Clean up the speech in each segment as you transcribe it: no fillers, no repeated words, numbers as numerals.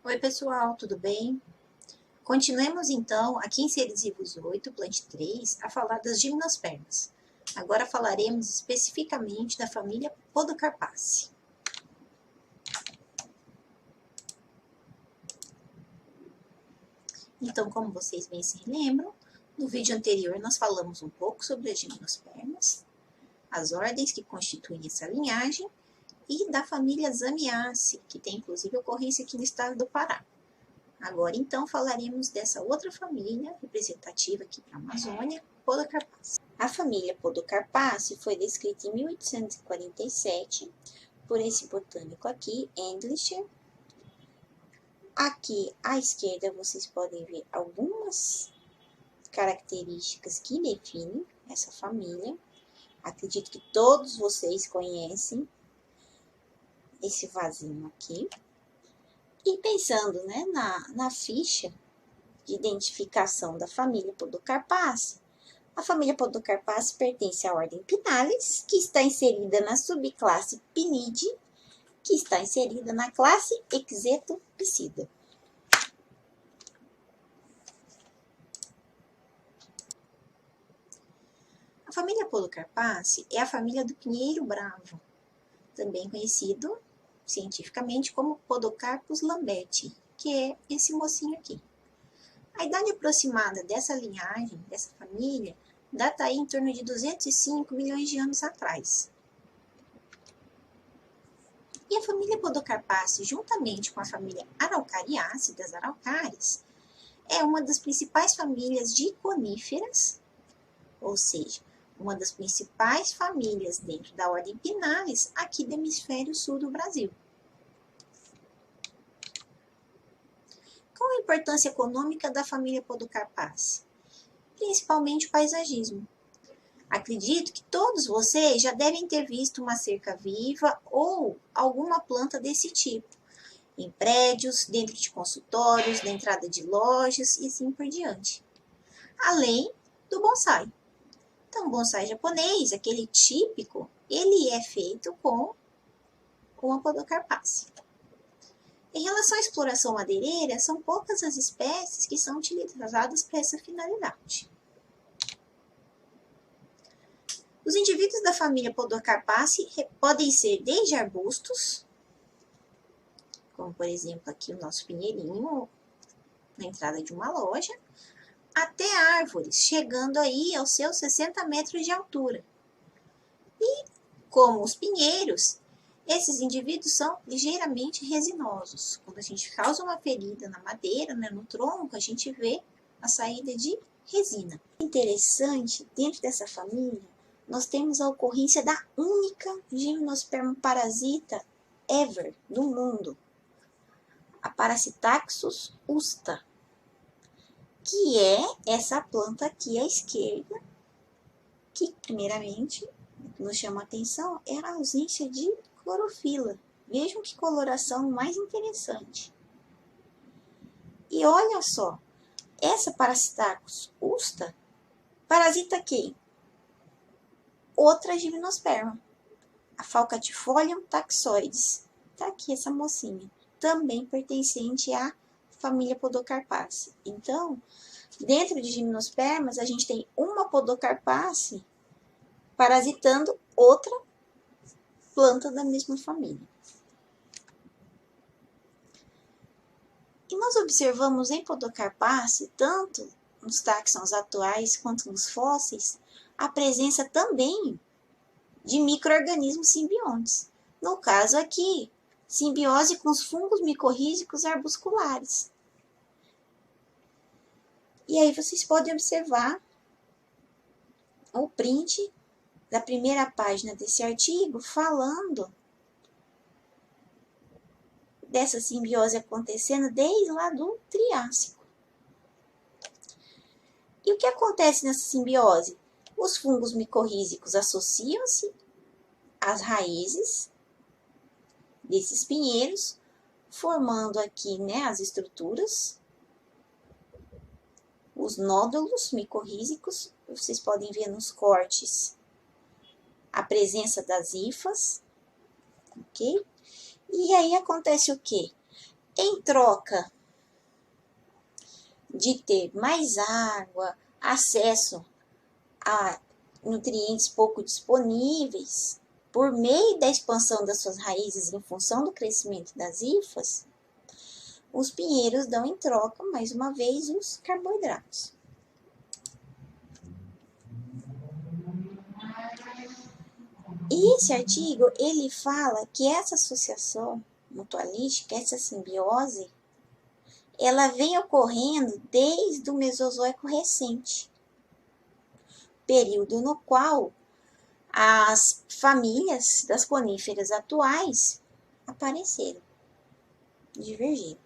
Oi, pessoal, tudo bem? Continuemos então, aqui em Seres 8, Plant 3, a falar das gimnospermas. Agora falaremos especificamente da família Podocarpaceae. Então, como vocês bem se lembram, no vídeo anterior nós falamos um pouco sobre as gimnospermas, as ordens que constituem essa linhagem e da família Zamiaceae, que tem inclusive ocorrência aqui no estado do Pará. Agora, então, falaremos dessa outra família, representativa aqui para a Amazônia, Podocarpaceae. A família Podocarpaceae foi descrita em 1847 por esse botânico aqui, Endlicher. Aqui à esquerda vocês podem ver algumas características que definem essa família. Acredito que todos vocês conhecem esse vasinho aqui. E pensando, né, na ficha de identificação da família Podocarpaceae, a família Podocarpaceae pertence à ordem Pinales, que está inserida na subclasse Pinidae, que está inserida na classe Exetopsida. A família Podocarpaceae é a família do pinheiro bravo, também conhecido cientificamente como Podocarpus lambertii, que é esse mocinho aqui. A idade aproximada dessa linhagem, dessa família, data aí em torno de 205 milhões de anos atrás. E a família Podocarpaceae, juntamente com a família Araucariaceae, das araucárias, é uma das principais famílias de coníferas, ou seja, uma das principais famílias dentro da ordem Pinales aqui do hemisfério sul do Brasil. Qual a importância econômica da família Podocarpaceae? Principalmente o paisagismo. Acredito que todos vocês já devem ter visto uma cerca viva ou alguma planta desse tipo, em prédios, dentro de consultórios, na entrada de lojas e assim por diante. Além do bonsai. Então, o bonsai japonês, aquele típico, ele é feito com a Podocarpaceae. Em relação à exploração madeireira, são poucas as espécies que são utilizadas para essa finalidade. Os indivíduos da família Podocarpaceae podem ser desde arbustos, como por exemplo aqui o nosso pinheirinho, na entrada de uma loja, até árvores, chegando aí aos seus 60 metros de altura. E, como os pinheiros, esses indivíduos são ligeiramente resinosos. Quando a gente causa uma ferida na madeira, né, no tronco, a gente vê a saída de resina. Interessante, dentro dessa família, nós temos a ocorrência da única gimnosperma parasita ever do mundo, a Parasitaxus usta, que é essa planta aqui à esquerda, que primeiramente o que nos chama a atenção é a ausência de clorofila. Vejam que coloração mais interessante. E olha só, essa Parasitaxus usta parasita quem? Outra gimnosperma, a Falcatifolium taxoides. Tá aqui essa mocinha, também pertencente à família Podocarpaceae. Então, dentro de gimnospermas, a gente tem uma Podocarpaceae parasitando outra planta da mesma família. E nós observamos em Podocarpaceae, tanto nos táxons atuais quanto nos fósseis, a presença também de micro-organismos simbiontes. No caso aqui, simbiose com os fungos micorrízicos arbusculares. E aí vocês podem observar o print da primeira página desse artigo falando dessa simbiose acontecendo desde lá do Triássico. E o que acontece nessa simbiose? Os fungos micorrízicos associam-se às raízes desses pinheiros, formando aqui, né, as estruturas, os nódulos micorrízicos. Vocês podem ver nos cortes a presença das hifas, ok? E aí acontece o quê? Em troca de ter mais água, acesso a nutrientes pouco disponíveis, por meio da expansão das suas raízes em função do crescimento das hifas, os pinheiros dão em troca, mais uma vez, os carboidratos. E esse artigo, ele fala que essa associação mutualística, essa simbiose, ela vem ocorrendo desde o Mesozoico recente, período no qual as famílias das coníferas atuais apareceram, divergiram.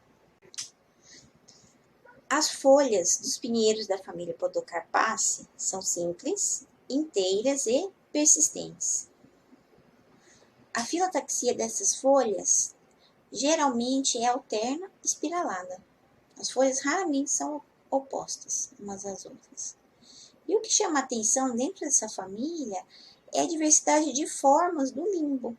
As folhas dos pinheiros da família Podocarpaceae são simples, inteiras e persistentes. A filotaxia dessas folhas geralmente é alterna, espiralada. As folhas raramente são opostas umas às outras. E o que chama atenção dentro dessa família é a diversidade de formas do limbo.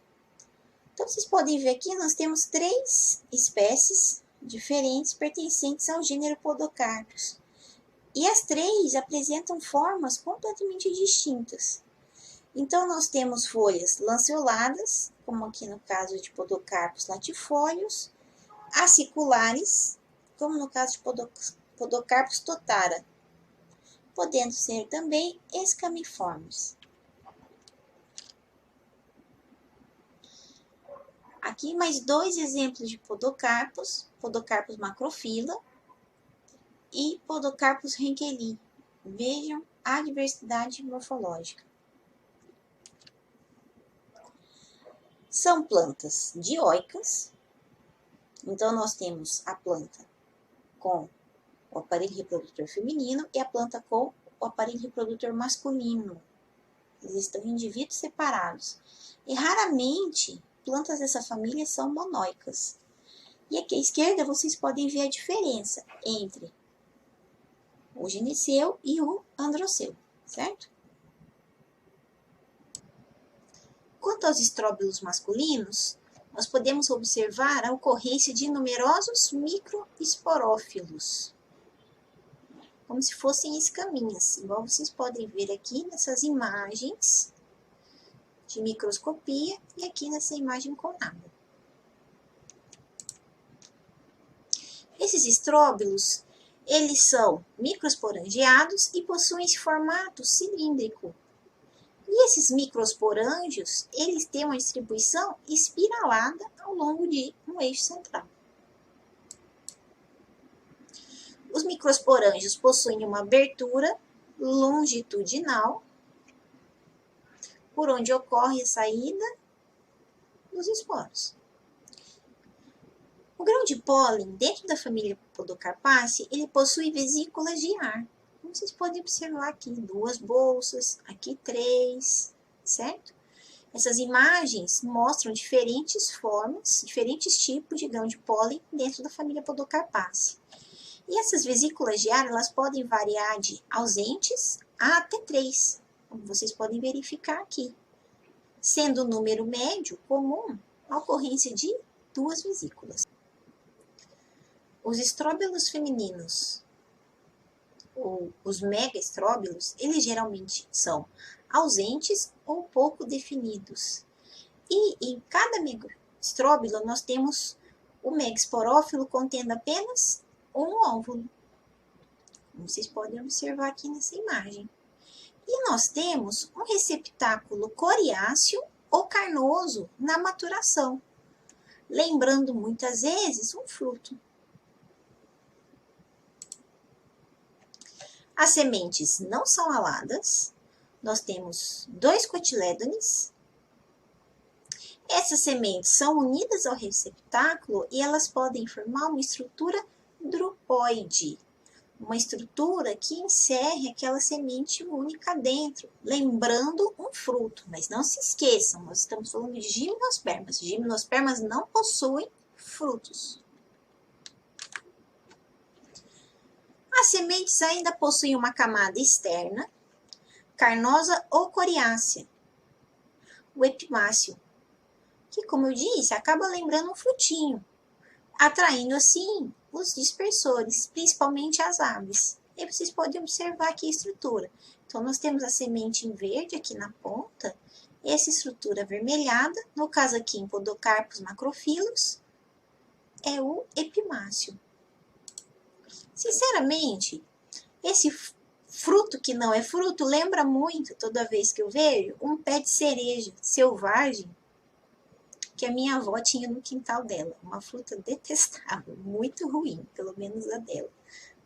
Então, vocês podem ver aqui, nós temos 3 espécies diferentes pertencentes ao gênero Podocarpus. E as 3 apresentam formas completamente distintas. Então, nós temos folhas lanceoladas, como aqui no caso de Podocarpus latifolius, aciculares, como no caso de Podocarpus totara, podendo ser também escamiformes. Aqui mais 2 exemplos de Podocarpus, Podocarpus macrophylla e Podocarpus rankeli. Vejam a diversidade morfológica. São plantas dioicas, então nós temos a planta com o aparelho reprodutor feminino e a planta com o aparelho reprodutor masculino. Eles estão em indivíduos separados. E raramente plantas dessa família são monóicas. E aqui à esquerda vocês podem ver a diferença entre o gineceu e o androceu, certo? Quanto aos estróbilos masculinos, nós podemos observar a ocorrência de numerosos microesporófilos, como se fossem escaminhas, igual vocês podem ver aqui nessas imagens de microscopia e aqui nessa imagem com água. Esses estróbilos, eles são microesporangiados e possuem esse formato cilíndrico. E esses microesporângios, eles têm uma distribuição espiralada ao longo de um eixo central. Os microesporângios possuem uma abertura longitudinal, por onde ocorre a saída dos esporos. O grão de pólen, dentro da família Podocarpaceae, ele possui vesículas de ar. Como vocês podem observar aqui, 2 bolsas, aqui 3, certo? Essas imagens mostram diferentes formas, diferentes tipos de grão de pólen dentro da família Podocarpaceae. E essas vesículas de ar, elas podem variar de ausentes a até 3, como vocês podem verificar aqui, sendo o número médio comum a ocorrência de 2 vesículas. Os estróbilos femininos, ou os megaestróbilos, eles geralmente são ausentes ou pouco definidos. E em cada megaestróbilo nós temos o megaesporófilo contendo apenas um óvulo, como vocês podem observar aqui nessa imagem. E nós temos um receptáculo coriáceo ou carnoso na maturação, lembrando muitas vezes um fruto. As sementes não são aladas, nós temos 2 cotilédones. Essas sementes são unidas ao receptáculo e elas podem formar uma estrutura drupoide, uma estrutura que encerre aquela semente única dentro, lembrando um fruto. Mas não se esqueçam, nós estamos falando de gimnospermas. Gimnospermas não possuem frutos. As sementes ainda possuem uma camada externa, carnosa ou coriácea, o epimáceo, que, como eu disse, acaba lembrando um frutinho. atraindo assim os dispersores, principalmente as aves. E vocês podem observar aqui a estrutura. Então, nós temos a semente em verde aqui na ponta, essa estrutura avermelhada, no caso aqui em Podocarpus macrophyllus, é o epimácio. Sinceramente, esse fruto que não é fruto lembra muito, toda vez que eu vejo, um pé de cereja selvagem que a minha avó tinha no quintal dela. Uma fruta detestável, muito ruim, pelo menos a dela.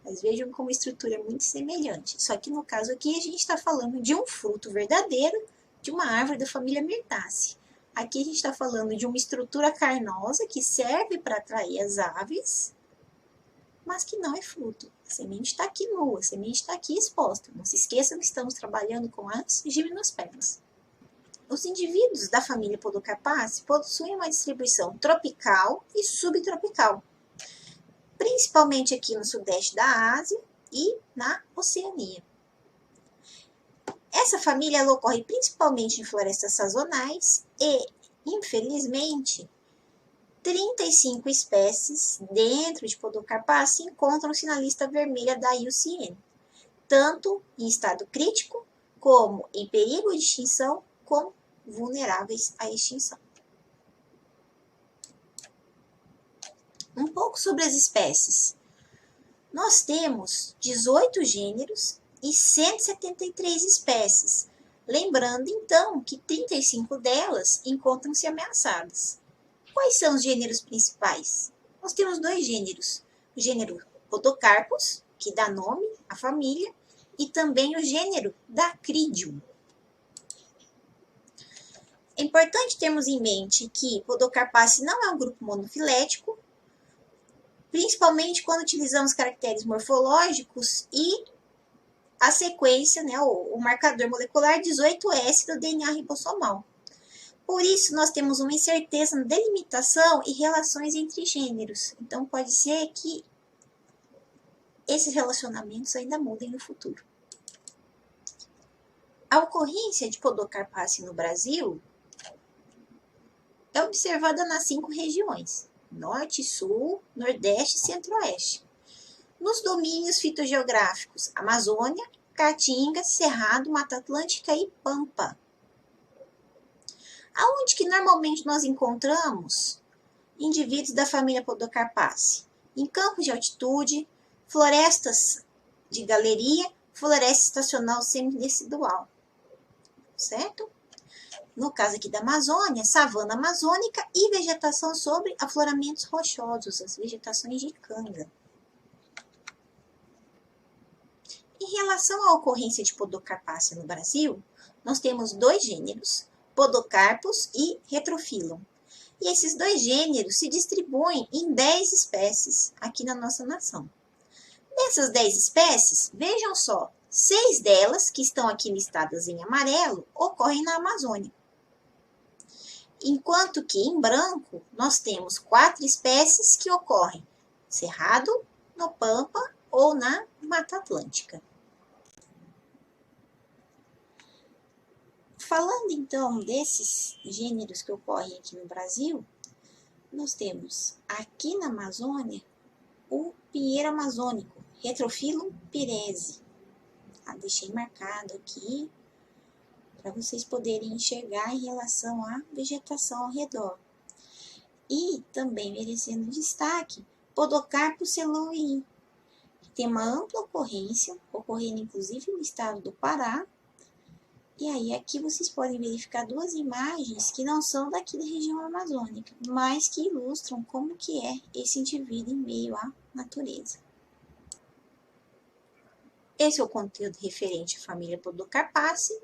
Mas vejam como a estrutura é muito semelhante. Só que no caso aqui a gente está falando de um fruto verdadeiro de uma árvore da família Myrtaceae. Aqui a gente está falando de uma estrutura carnosa que serve para atrair as aves, mas que não é fruto. A semente está aqui nua, a semente está aqui exposta. Não se esqueçam que estamos trabalhando com as gimnospermas. Os indivíduos da família Podocarpaceae possuem uma distribuição tropical e subtropical, principalmente aqui no sudeste da Ásia e na Oceania. Essa família ela ocorre principalmente em florestas sazonais e, infelizmente, 35 espécies dentro de Podocarpaceae encontram-se na lista vermelha da IUCN, tanto em estado crítico, como em perigo de extinção, como vulneráveis à extinção. Um pouco sobre as espécies. Nós temos 18 gêneros e 173 espécies, lembrando então que 35 delas encontram-se ameaçadas. Quais são os gêneros principais? Nós temos dois gêneros, o gênero Podocarpus, que dá nome à família, e também o gênero Dacrydium. É importante termos em mente que Podocarpaceae não é um grupo monofilético, principalmente quando utilizamos caracteres morfológicos e a sequência, né, o marcador molecular 18S do DNA ribossomal. Por isso, nós temos uma incerteza na delimitação e relações entre gêneros. Então, pode ser que esses relacionamentos ainda mudem no futuro. A ocorrência de Podocarpaceae no Brasil é observada nas 5 regiões: Norte, Sul, Nordeste e Centro-Oeste. Nos domínios fitogeográficos Amazônia, Caatinga, Cerrado, Mata Atlântica e Pampa. Aonde que normalmente nós encontramos indivíduos da família Podocarpaceae? Em campos de altitude, florestas de galeria, floresta estacional semidecidual, certo? No caso aqui da Amazônia, savana amazônica e vegetação sobre afloramentos rochosos, as vegetações de canga. Em relação à ocorrência de Podocarpaceae no Brasil, nós temos dois gêneros, Podocarpus e Retrophyllum. E esses dois gêneros se distribuem em 10 espécies aqui na nossa nação. Dessas 10 espécies, vejam só, 6 delas, que estão aqui listadas em amarelo, ocorrem na Amazônia. Enquanto que em branco, nós temos 4 espécies que ocorrem no Cerrado, no Pampa ou na Mata Atlântica. Falando então desses gêneros que ocorrem aqui no Brasil, nós temos aqui na Amazônia o pinheiro amazônico, Retrophyllum pirese. Deixei marcado aqui para vocês poderem enxergar em relação à vegetação ao redor. E também merecendo destaque, Podocarpus celoii, que tem uma ampla ocorrência, ocorrendo inclusive no estado do Pará. E aí aqui vocês podem verificar duas imagens que não são daqui da região amazônica, mas que ilustram como que é esse indivíduo em meio à natureza. Esse é o conteúdo referente à família Podocarpaceae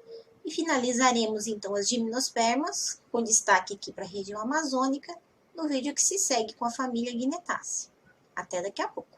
e finalizaremos então as gimnospermas, com destaque aqui para a região amazônica, no vídeo que se segue com a família Gnetaceae. Até daqui a pouco.